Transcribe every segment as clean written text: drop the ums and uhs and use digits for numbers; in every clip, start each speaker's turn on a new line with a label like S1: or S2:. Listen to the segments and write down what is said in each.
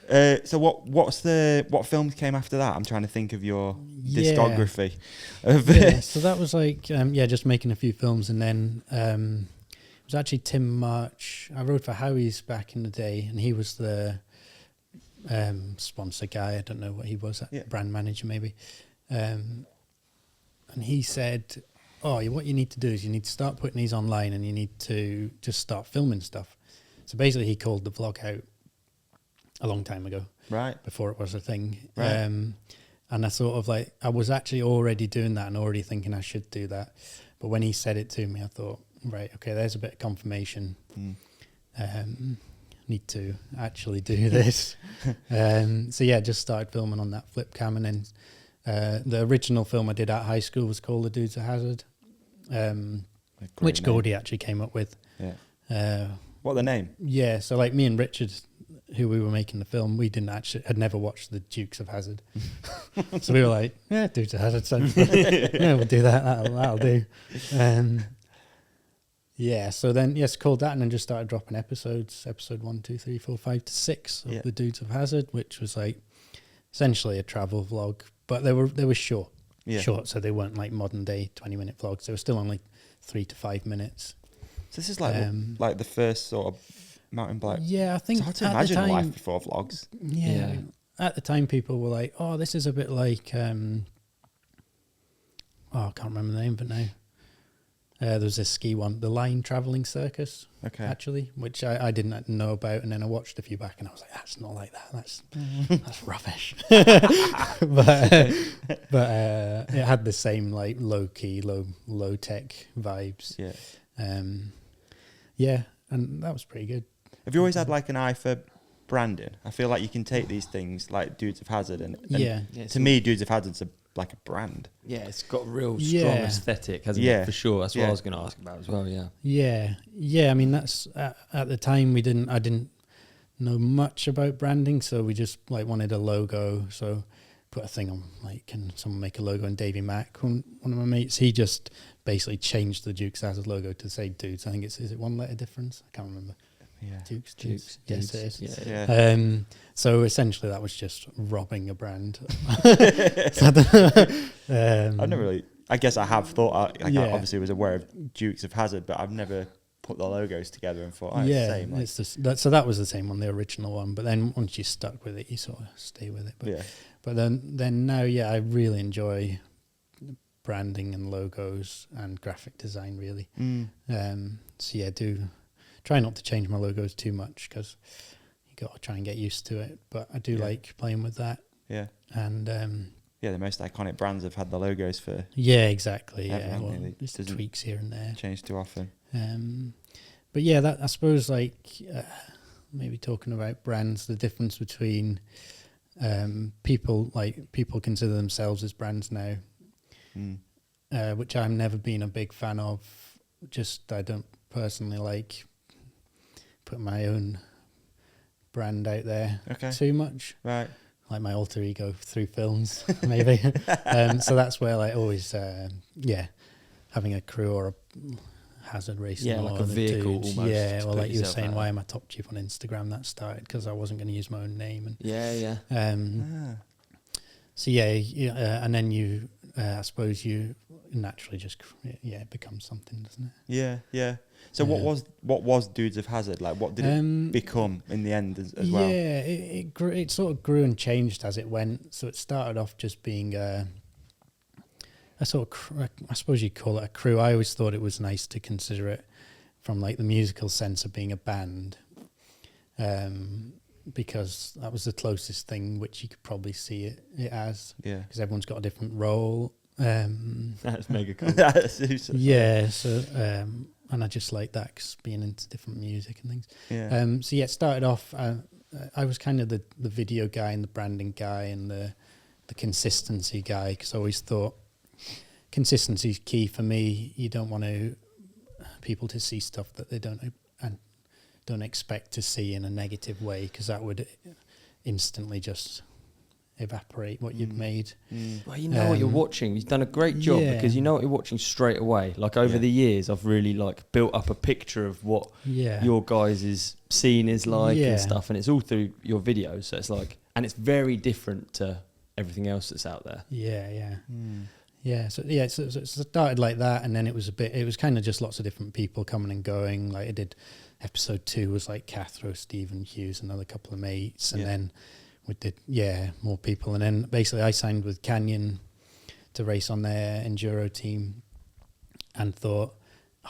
S1: So what films came after that? I'm trying to think of your discography.
S2: So that was like just making a few films, and then it was actually Tim March. I wrote for Howie's back in the day, and he was the sponsor guy. I don't know what he was, brand manager maybe. And he said, what you need to do is you need to start putting these online, and you need to just start filming stuff. So basically he called the vlog out a long time ago,
S1: right,
S2: before it was a thing,
S1: right.
S2: And I sort of like, I was actually already doing that and already thinking I should do that, but when he said it to me, I thought, right, okay, there's a bit of confirmation. Need to actually do this. So yeah, just started filming on that flip cam, and then the original film I did at high school was called The Dudes of Hazard, which Gordy actually came up with.
S1: What the name?
S2: Yeah, so like me and Richard, who we were making the film, we had never watched The Dukes of Hazzard. So we were like, yeah, Dukes of Hazzard sounds good. Yeah, we'll do that. That'll do. So then, called that, and then just started dropping episodes, episode 1, 2, 3, 4, 5 to 6 of The Dudes of Hazzard, which was like essentially a travel vlog, but they were short, so they weren't like modern day 20-minute vlogs. They were still only 3 to 5 minutes.
S1: So this is like the first sort of mountain bike.
S2: Yeah, I think
S1: it's hard to imagine a life before vlogs.
S2: Yeah. At the time, people were like, "Oh, this is a bit like," I can't remember the name of it now. There was this ski one, the Line Travelling Circus, actually, which I didn't know about, and then I watched a few back, and I was like, "That's not like that. That's rubbish." but it had the same like low key, low tech vibes. And that was pretty good.
S1: Have you always had like an eye for branding? I feel like you can take these things like Dudes of Hazzard and to me, Dudes of Hazard's like a brand.
S3: Yeah, it's got a real strong aesthetic, hasn't it? For sure. That's what I was going to ask about as well.
S2: Yeah. I mean, that's at the time I didn't know much about branding, so we just like wanted a logo. So put a thing on like, can someone make a logo? And Davey Mack, one of my mates, he just basically changed the Dukes Hazard logo to say Dudes. I think is it one letter difference? I can't remember.
S1: Yeah.
S2: Dukes. Yes, it is.
S1: Yeah.
S2: So essentially that was just robbing a brand.
S1: I've never really, I guess I have thought, I obviously was aware of Dukes of Hazzard, but I've never put the logos together and thought, it's the same. Like.
S2: So that was the same one, the original one, but then once you're stuck with it, you sort of stay with it. But then now, I really enjoy branding and logos and graphic design, really. Do try not to change my logos too much because you got to try and get used to it. But I do like playing with that. Yeah. And
S1: the most iconic brands have had the logos for
S2: exactly.
S1: Ever,
S2: Well, just tweaks here and there.
S1: Change too often.
S2: But that I suppose like maybe talking about brands, the difference between people consider themselves as brands now, which I've never been a big fan of. Just I don't personally like put my own brand out there too much.
S1: Right.
S2: Like my alter ego through films, maybe. So that's where like always, having a crew or a hazard racing.
S3: Yeah, like a vehicle almost.
S2: Yeah, well, like you were saying, why am I top chief on Instagram? That started because I wasn't going to use my own name. And, So and then you, I suppose you naturally just it becomes something, doesn't it?
S1: Yeah. So what was Dudes of Hazzard like? What did it become in the end as well?
S2: Yeah, it sort of grew and changed as it went. So it started off just being a sort of I suppose you'd call it a crew. I always thought it was nice to consider it from like the musical sense of being a band. Because that was the closest thing which you could probably see it as. Yeah. Because everyone's got a different role.
S3: That's mega cool.
S2: So and I just like that cause being into different music and things. Yeah. It started off, I was kind of the video guy and the branding guy and the consistency guy, because I always thought consistency is key for me. You don't want people to see stuff that they don't expect to see in a negative way, because that would instantly just evaporate what you'd made.
S3: Well, you know what you're watching. You've done a great job because you know what you're watching straight away. Like over the years, I've really like built up a picture of what your guys' scene is like and stuff, and it's all through your videos. So it's like, and it's very different to everything else that's out there. So it started like that, and then it was kind of just lots of different people coming and going. Like I did episode 2 was like Cathro, Stephen Hughes, another couple of mates, and then we did more people, and then basically I signed with Canyon to race on their enduro team, and thought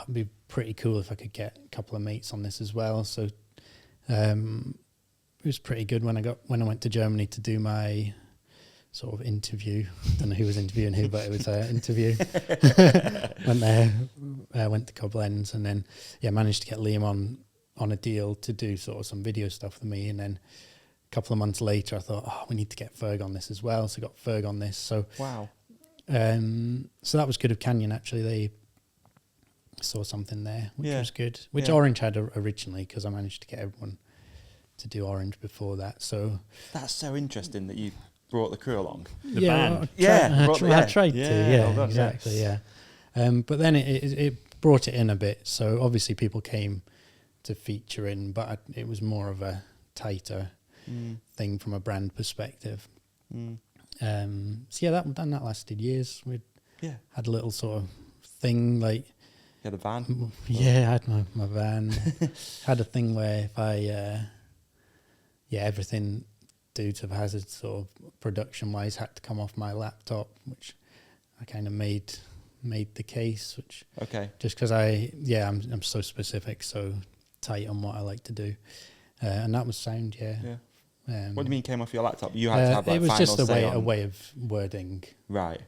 S3: it'd be pretty cool if I could get a couple of mates on this as well. So it was pretty good when I went to Germany to do my sort of interview. Don't know who was interviewing who, but it was an interview. Went there, went to Koblenz, and then managed to get Liam on a deal to do sort of some video stuff with me. And then a couple of months later, I thought, we need to get Ferg on this as well. So got Ferg on this. So
S1: wow.
S2: So that was good of Canyon. Actually, they saw something there, which was good. Which Orange had originally, because I managed to get everyone to do Orange before that. So
S1: that's so interesting that you brought the crew along.
S2: The band. I tried to. Exactly. But then it brought it in a bit. So obviously people came to feature in, but it was more of a tighter thing from a brand perspective. That lasted years. We had a little sort of thing like.
S1: You had a van?
S2: I had my van. Had a thing where if I, everything Dudes of Hazard sort of production wise had to come off my laptop, which I kind of made the case, which just because I'm so specific, so tight on what I like to do, and that was sound.
S1: What do you mean came off your laptop? You had to have like
S2: it was
S1: final
S2: just
S1: say
S2: a way of wording,
S1: right?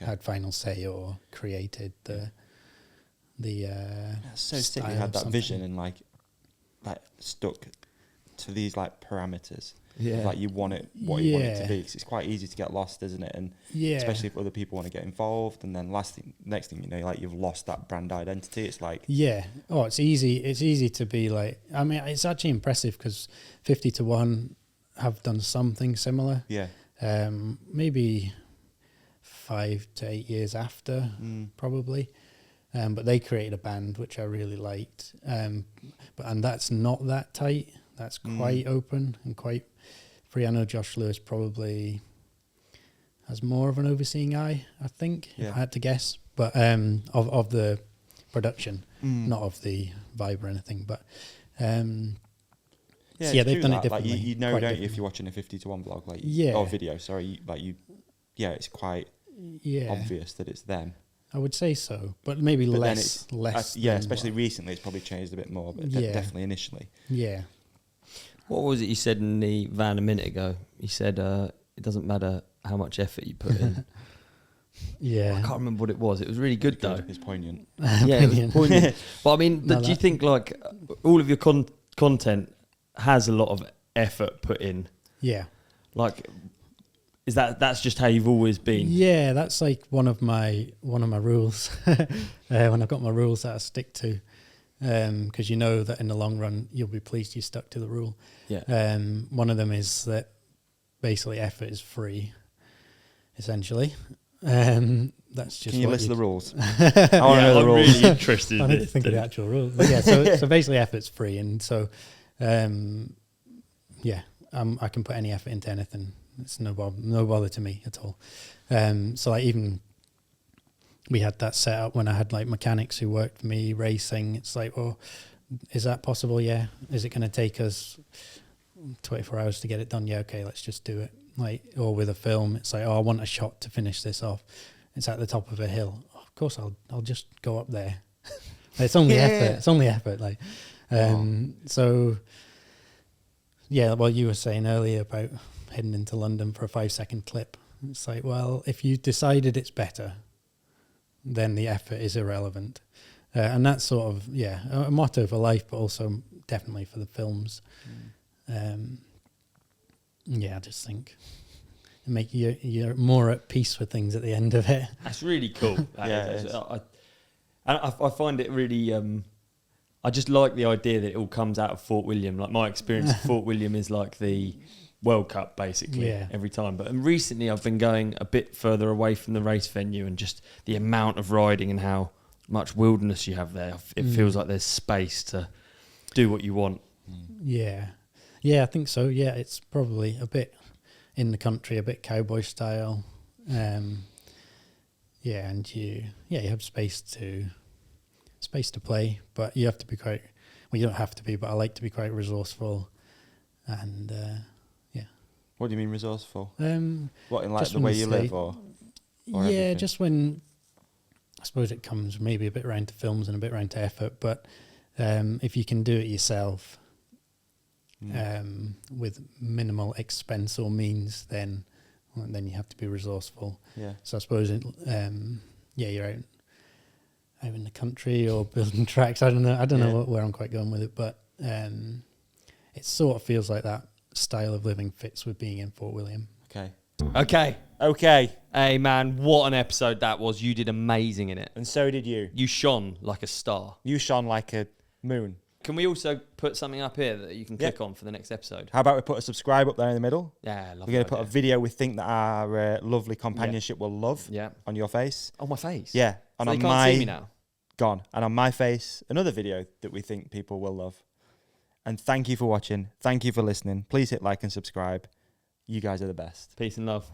S2: Had final say or created the
S1: That's so sick. You had that vision and like stuck to these like parameters. Like you want it what you want it to be, 'cause it's quite easy to get lost, isn't it? And especially if other people want to get involved, and then next thing you know, like you've lost that brand identity. It's like
S2: it's easy to be like, I mean, it's actually impressive because 50 to 1 have done something similar, maybe 5 to 8 years after, probably, but they created a band which I really liked, and that's not that tight. That's quite open and quite free. I know Josh Lewis probably has more of an overseeing eye, I think, if I had to guess. But of the production, not of the vibe or anything. But they've done it differently.
S1: Like you know, don't you, if you're watching a 50 to 1 vlog, or video, sorry, it's quite obvious that it's them.
S2: I would say so, but maybe less.
S1: Especially recently, it's probably changed a bit more, but definitely initially.
S2: Yeah.
S3: What was it you said in the van a minute ago? You said it doesn't matter how much effort you put in. I can't remember what it was. It was really good though.
S1: It's poignant.
S3: It was poignant. But I mean, do you think like all of your content has a lot of effort put in?
S2: Yeah.
S3: Like, that's just how you've always been?
S2: Yeah, that's like one of my rules. When I've got my rules that I stick to. Because you know that in the long run you'll be pleased you stuck to the rule. One of them is that basically effort is free, essentially. That's just.
S1: Can you list the rules?
S3: I want to know the rules. I'm really interested.
S2: I need to think of the actual rules. But so basically effort's free, and so I can put any effort into anything. It's no bother to me at all. So like even. We had that set up when I had like mechanics who worked for me racing. It's like, well, is that possible? Yeah. Is it going to take us 24 hours to get it done? Yeah. Okay, let's just do it. Like, or with a film, it's like, I want a shot to finish this off. It's at the top of a hill. Oh, of course, I'll just go up there. It's only effort. It's only effort. Like, so yeah. What you were saying earlier about heading into London for a 5-second clip. It's like, well, if you decided it's better, then the effort is irrelevant. And that's sort of, a motto for life, but also definitely for the films. I just think make you're more at peace with things at the end of it.
S3: That's really cool. I find it really, I just like the idea that it all comes out of Fort William. Like my experience of Fort William is like the World Cup basically every time. But recently I've been going a bit further away from the race venue, and just the amount of riding and how much wilderness you have there. It feels like there's space to do what you want.
S2: Yeah, I think so. Yeah, it's probably a bit in the country, a bit cowboy style. And you have space to play, but you have to be quite. Well, you don't have to be, but I like to be quite resourceful, and
S1: What do you mean resourceful? What, in like the way you live, or
S2: yeah,
S1: everything?
S2: Just when I suppose it comes maybe a bit round to films and a bit round to effort, but if you can do it yourself with minimal expense or means, then you have to be resourceful. Yeah. So I suppose you're out in the country or building tracks. I don't know where I'm quite going with it, but it sort of feels like that style of living fits with being in Fort William.
S3: Okay. Hey man, what an episode that was. You did amazing in it.
S1: And so did you.
S3: You shone like a star.
S1: You shone like a moon.
S3: Can we also put something up here that you can click on for the next episode?
S1: How about we put a subscribe up there in the middle?
S3: Yeah,
S1: we're going to put a video we think that our lovely companionship will love on your face.
S3: On my face?
S1: Yeah.
S3: And so on can't see me now?
S1: Gone. And on my face, another video that we think people will love. And thank you for watching. Thank you for listening. Please hit like and subscribe. You guys are the best.
S3: Peace and love.